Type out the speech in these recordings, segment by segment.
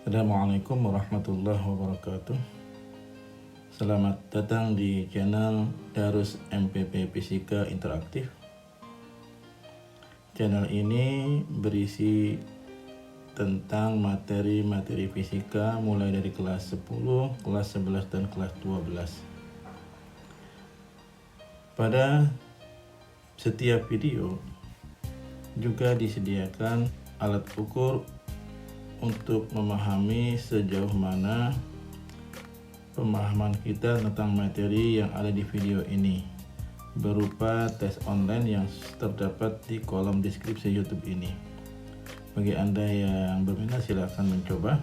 Assalamualaikum warahmatullahi wabarakatuh. Selamat datang di channel Darus MPP Fisika Interaktif. Channel ini berisi tentang materi-materi fisika mulai dari kelas 10, kelas 11, dan kelas 12. Pada setiap video juga disediakan alat ukur untuk memahami sejauh mana pemahaman kita tentang materi yang ada di video ini, berupa tes online yang terdapat di kolom deskripsi YouTube ini. Bagi Anda yang berminat silahkan mencoba,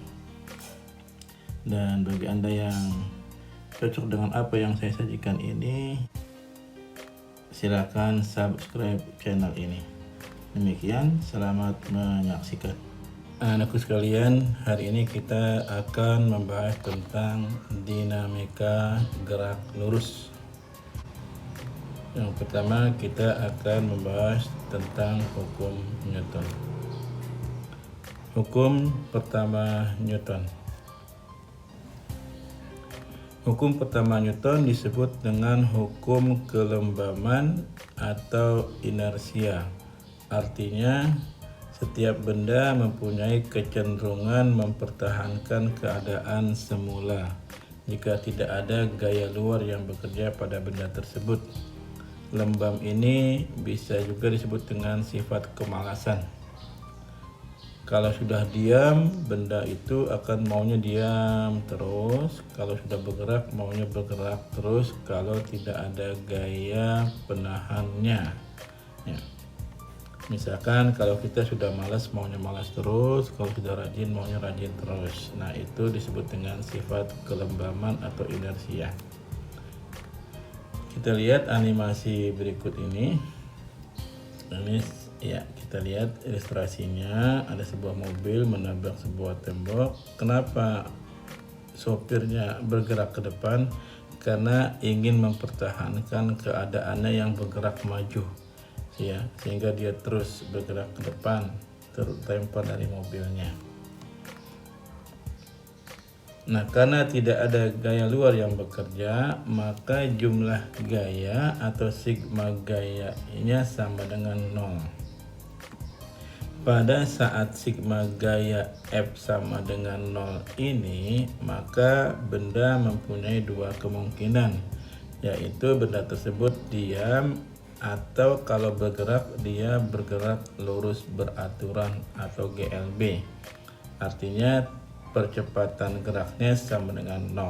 dan bagi Anda yang cocok dengan apa yang saya sajikan ini, silahkan subscribe channel ini. Demikian, selamat menyaksikan. Anakku sekalian, hari ini kita akan membahas tentang dinamika gerak lurus. Yang pertama, kita akan membahas tentang hukum Newton. Hukum pertama Newton. Hukum pertama Newton disebut dengan hukum kelembaman atau inersia. Artinya, setiap benda mempunyai kecenderungan mempertahankan keadaan semula jika tidak ada gaya luar yang bekerja pada benda tersebut. Lembam ini bisa juga disebut dengan sifat kemalasan. Kalau sudah diam, benda itu akan maunya diam terus. Kalau sudah bergerak, maunya bergerak terus kalau tidak ada gaya penahannya. Ya. Misalkan kalau kita sudah malas, maunya malas terus, kalau sudah rajin, maunya rajin terus. Nah, itu disebut dengan sifat kelembaman atau inersia. Kita lihat animasi berikut ini. Ini ya, kita lihat ilustrasinya. Ada sebuah mobil menabrak sebuah tembok. Kenapa sopirnya bergerak ke depan? Karena ingin mempertahankan keadaannya yang bergerak maju. Ya, sehingga dia terus bergerak ke depan, terlempar dari mobilnya. Nah, karena tidak ada gaya luar yang bekerja, maka jumlah gaya atau sigma gayanya sama dengan 0. Pada saat sigma gaya F sama dengan 0 ini, maka benda mempunyai dua kemungkinan, yaitu benda tersebut diam atau kalau bergerak dia bergerak lurus beraturan atau GLB. Artinya percepatan geraknya sama dengan 0.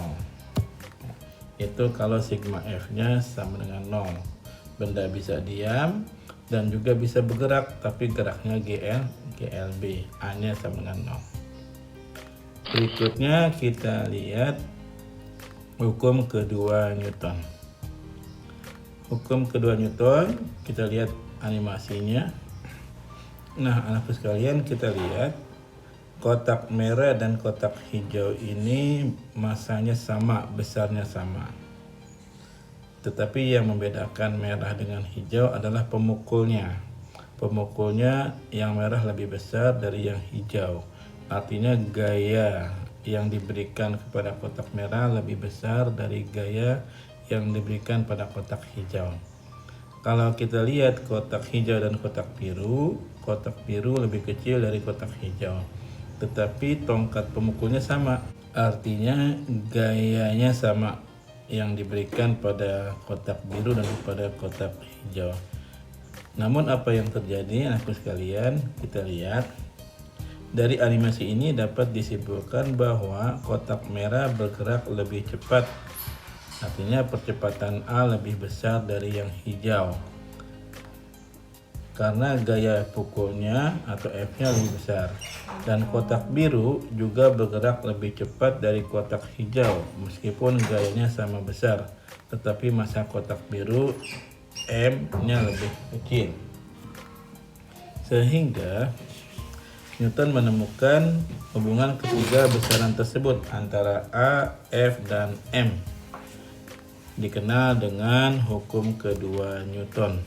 Itu kalau sigma F-nya sama dengan 0. Benda bisa diam dan juga bisa bergerak tapi geraknya GLB. A-nya sama dengan 0. Berikutnya kita lihat hukum kedua Newton. Hukum kedua Newton, kita lihat animasinya. Nah, anakku sekalian, kita lihat kotak merah dan kotak hijau ini masanya sama, besarnya sama. Tetapi yang membedakan merah dengan hijau adalah pemukulnya. Pemukulnya yang merah lebih besar dari yang hijau. Artinya gaya yang diberikan kepada kotak merah lebih besar dari gaya yang diberikan pada kotak hijau. Kalau kita lihat kotak hijau dan kotak biru lebih kecil dari kotak hijau. Tetapi tongkat pemukulnya sama, artinya gayanya sama yang diberikan pada kotak biru dan pada kotak hijau. Namun apa yang terjadi, anakku sekalian, kita lihat dari animasi ini dapat disimpulkan bahwa kotak merah bergerak lebih cepat. Artinya percepatan A lebih besar dari yang hijau karena gaya pukulnya atau F-nya lebih besar. Dan kotak biru juga bergerak lebih cepat dari kotak hijau meskipun gayanya sama besar, tetapi massa kotak biru M-nya lebih kecil. Sehingga Newton menemukan hubungan ketiga besaran tersebut antara A, F, dan M, dikenal dengan hukum kedua Newton,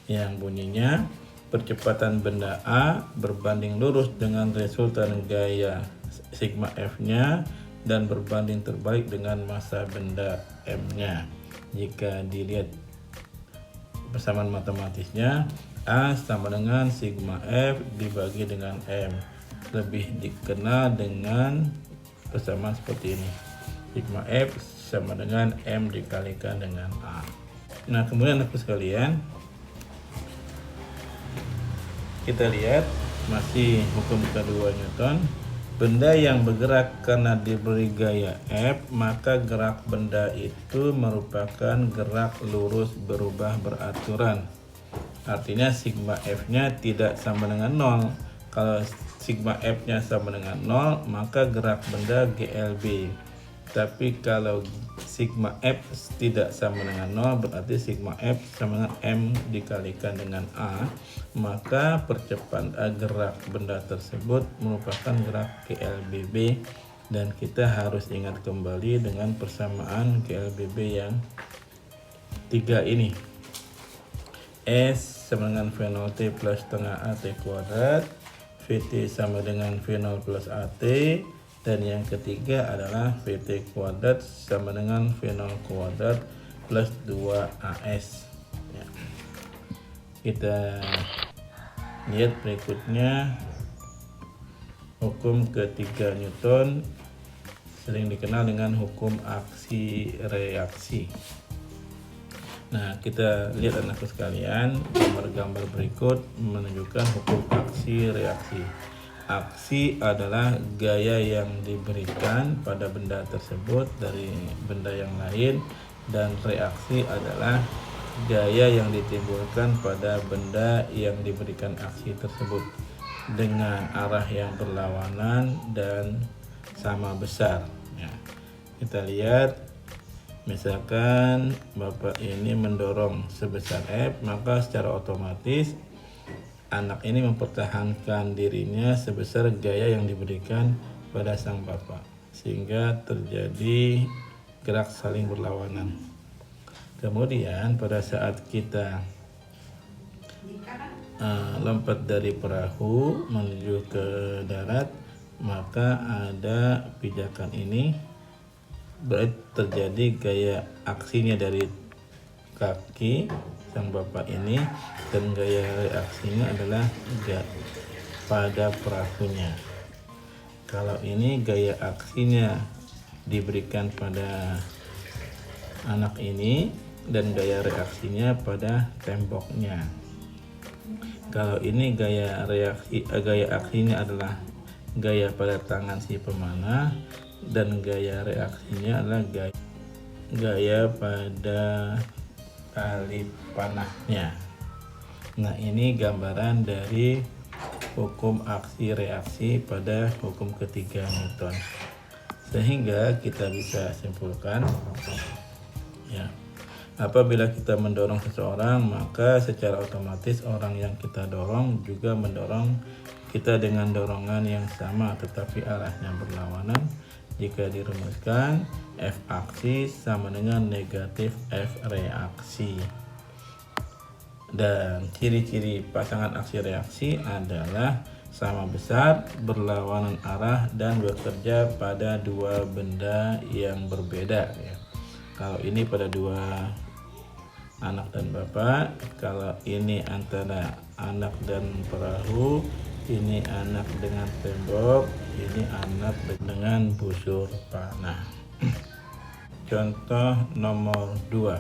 yang bunyinya percepatan benda A berbanding lurus dengan resultan gaya sigma F-nya dan berbanding terbalik dengan massa benda M-nya. Jika dilihat persamaan matematisnya, A sama dengan sigma F dibagi dengan M, lebih dikenal dengan persamaan seperti ini. Sigma F sama dengan M dikalikan dengan A. Nah, kemudian anak sekalian, kita lihat masih hukum kedua Newton. Benda yang bergerak karena diberi gaya F, maka gerak benda itu merupakan gerak lurus berubah beraturan. Artinya sigma F-nya tidak sama dengan 0. Kalau sigma F-nya sama dengan 0, maka gerak benda GLB. Tapi kalau sigma F tidak sama dengan 0, berarti sigma F sama dengan M dikalikan dengan A, maka percepatan gerak benda tersebut merupakan gerak GLBB, dan kita harus ingat kembali dengan persamaan GLBB yang 3 ini. S sama dengan V0 T plus setengah AT kuadrat, VT sama dengan V0 plus AT, dan yang ketiga adalah VT kuadrat sama dengan V0 kuadrat plus 2AS. Ya. Kita lihat berikutnya, hukum ketiga Newton sering dikenal dengan hukum aksi reaksi. Nah, kita lihat anakku sekalian, gambar-gambar berikut menunjukkan hukum aksi reaksi. Aksi adalah gaya yang diberikan pada benda tersebut dari benda yang lain, dan reaksi adalah gaya yang ditimbulkan pada benda yang diberikan aksi tersebut dengan arah yang berlawanan dan sama besar. Ya. Kita lihat, misalkan Bapak ini mendorong sebesar F, maka secara otomatis anak ini mempertahankan dirinya sebesar gaya yang diberikan pada sang bapak, sehingga terjadi gerak saling berlawanan. Kemudian pada saat kita lompat dari perahu menuju ke darat, maka ada pijakan ini, berarti terjadi gaya aksinya dari kaki sang bapak ini, dan gaya reaksinya adalah pada perahunya. Kalau ini gaya aksinya diberikan pada anak ini, dan gaya reaksinya pada temboknya. Kalau ini gaya aksinya adalah gaya pada tangan si pemanah, dan gaya reaksinya adalah gaya pada tali panahnya. Nah, ini gambaran dari hukum aksi reaksi pada hukum ketiga Newton. Sehingga kita bisa simpulkan, ya, apabila kita mendorong seseorang, maka secara otomatis orang yang kita dorong juga mendorong kita dengan dorongan yang sama tetapi arahnya berlawanan. Jika dirumuskan, F aksi sama dengan negatif F reaksi. Dan ciri-ciri pasangan aksi reaksi adalah sama besar, berlawanan arah, dan bekerja pada dua benda yang berbeda. Ya. Kalau ini pada dua anak dan bapak, kalau ini antara anak dan perahu, ini anak dengan tembok, ini anak dengan busur panah. Contoh nomor 2.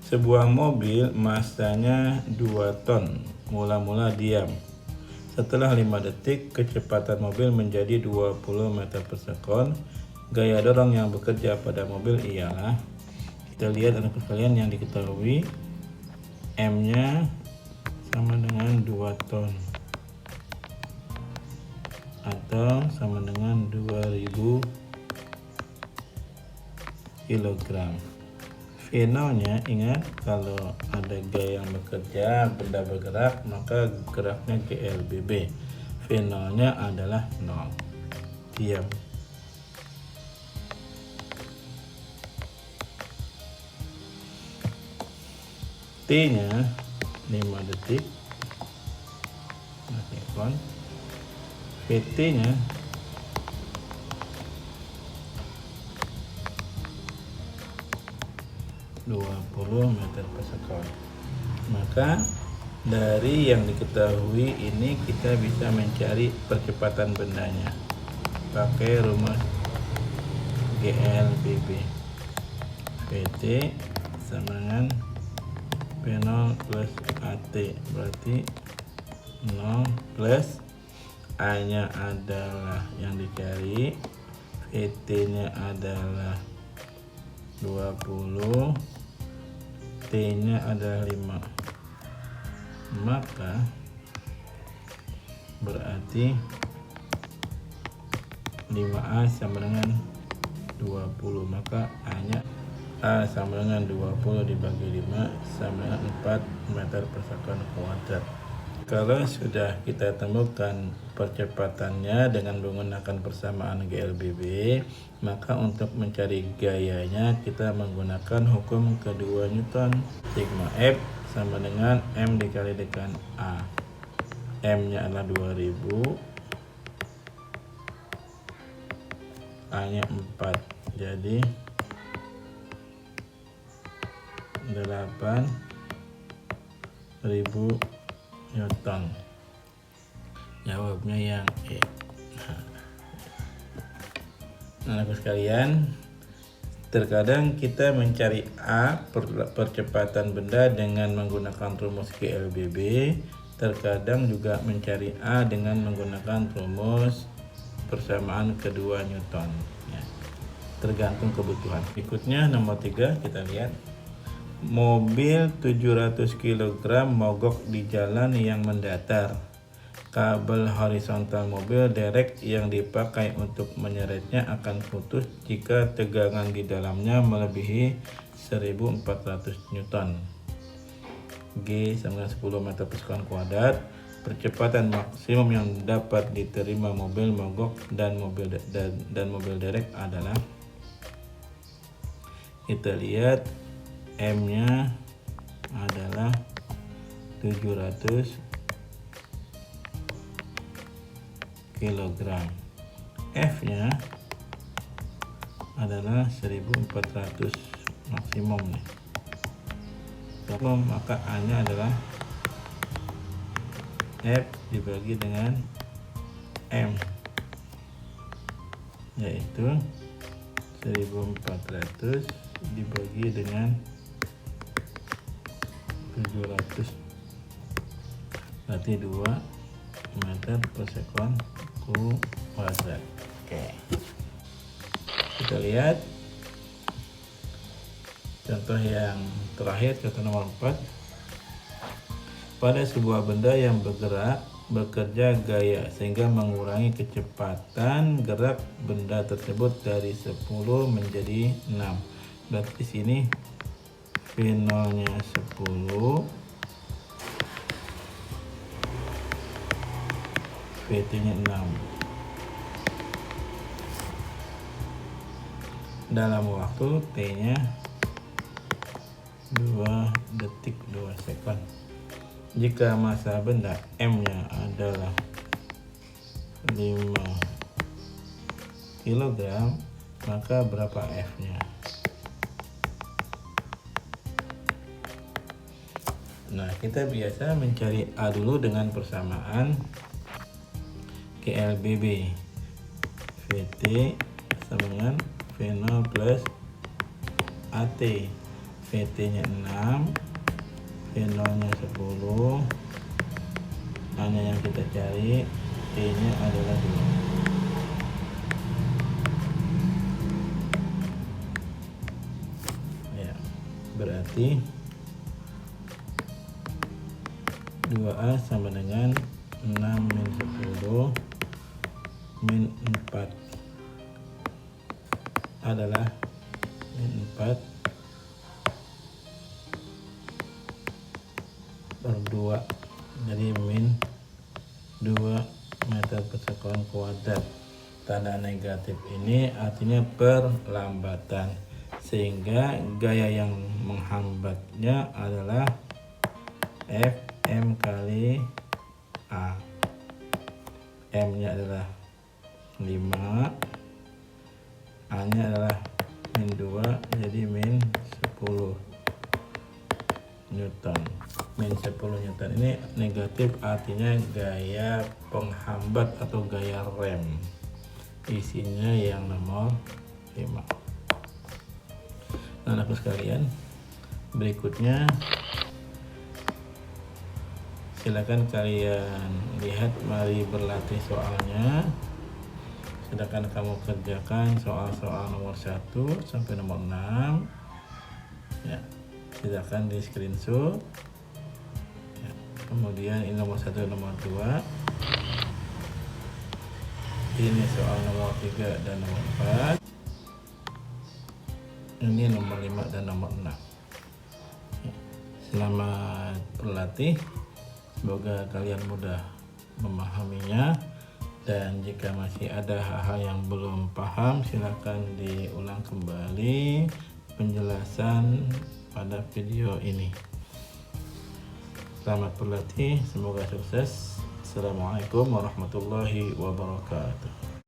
Sebuah mobil massanya 2 ton mula-mula diam. Setelah 5 detik, kecepatan mobil menjadi 20 meter per sekon. Gaya dorong yang bekerja pada mobil ialah, kita lihat anak sekalian yang diketahui, M-nya sama dengan 2 ton atau sama dengan 2000 kilogram. V0-nya, ingat kalau ada gaya yang bekerja, benda bergerak, maka geraknya GLBB. V0-nya adalah 0, diam. T-nya 5 detik, VT-nya meter per second. Maka dari yang diketahui ini kita bisa mencari percepatan bendanya pakai rumus GLBB. VT sama dengan V0 plus AT, berarti 0 plus A nya adalah yang dicari, VT nya adalah 20, T nya adalah 5. Maka berarti 5A sama dengan 20, maka A sama dengan 20 dibagi 5 sama dengan 4 meter per second kuadrat. Kalau sudah kita temukan percepatannya dengan menggunakan persamaan GLBB, maka untuk mencari gayanya kita menggunakan hukum kedua Newton. Sigma F sama dengan M dikali dengan A. M nya adalah 2000, A nya 4, jadi 8.000 Newton. Jawabnya yang E. Nah, sekalian, terkadang kita mencari A percepatan benda dengan menggunakan rumus GLBB, terkadang juga mencari A dengan menggunakan rumus persamaan kedua Newton ya, tergantung kebutuhan. Berikutnya nomor 3, kita lihat mobil 700 kg mogok di jalan yang mendatar. Kabel horizontal mobil derek yang dipakai untuk menyeretnya akan putus jika tegangan di dalamnya melebihi 1400 Newton. G sama 10 meter per second kuadrat. Percepatan maksimum yang dapat diterima mobil mogok dan mobil derek adalah, kita lihat M nya adalah 700 kg, F nya adalah 1400 maksimum nih. Maka A nya adalah F dibagi dengan M, yaitu 1400 dibagi dengan 700, berarti 2 meter per second kuadrat. Oke, kita lihat contoh yang terakhir, contoh nomor 4. Pada sebuah benda yang bergerak bekerja gaya sehingga mengurangi kecepatan gerak benda tersebut dari 10 menjadi 6. Berarti di sini V0 nya 10, VT nya 6. Dalam waktu T nya 2 detik 2 sekon. Jika massa benda M nya adalah 5 kg, maka berapa F nya? Nah, kita biasa mencari A dulu dengan persamaan GLBB. VT sama dengan V0 plus AT. VT nya 6, V0 nya 10, A nya yang kita cari, T nya adalah 2 ya, berarti 2A sama dengan 6 min 10 min 4 adalah min 4 per 2, jadi min 2 meter per second kuadrat. Tanda negatif ini artinya perlambatan, sehingga gaya yang menghambatnya adalah Fm kali A. M nya adalah 5, A nya adalah min 2, jadi min 10. Newton. Min 10 Newton ini negatif, artinya gaya penghambat atau gaya rem. Isinya yang nomor 5. Nah, anak sekalian, berikutnya silakan kalian lihat, mari berlatih soalnya. Sedangkan kamu kerjakan soal-soal nomor 1 sampai nomor 6 ya, silakan di screenshot ya. Kemudian ini nomor 1, nomor 2, ini soal nomor 3 dan nomor 4, ini nomor 5 dan nomor 6 ya. Selamat berlatih, semoga kalian mudah memahaminya. Dan jika masih ada hal-hal yang belum paham, silakan diulang kembali penjelasan pada video ini. Selamat berlatih, semoga sukses. Assalamualaikum warahmatullahi wabarakatuh.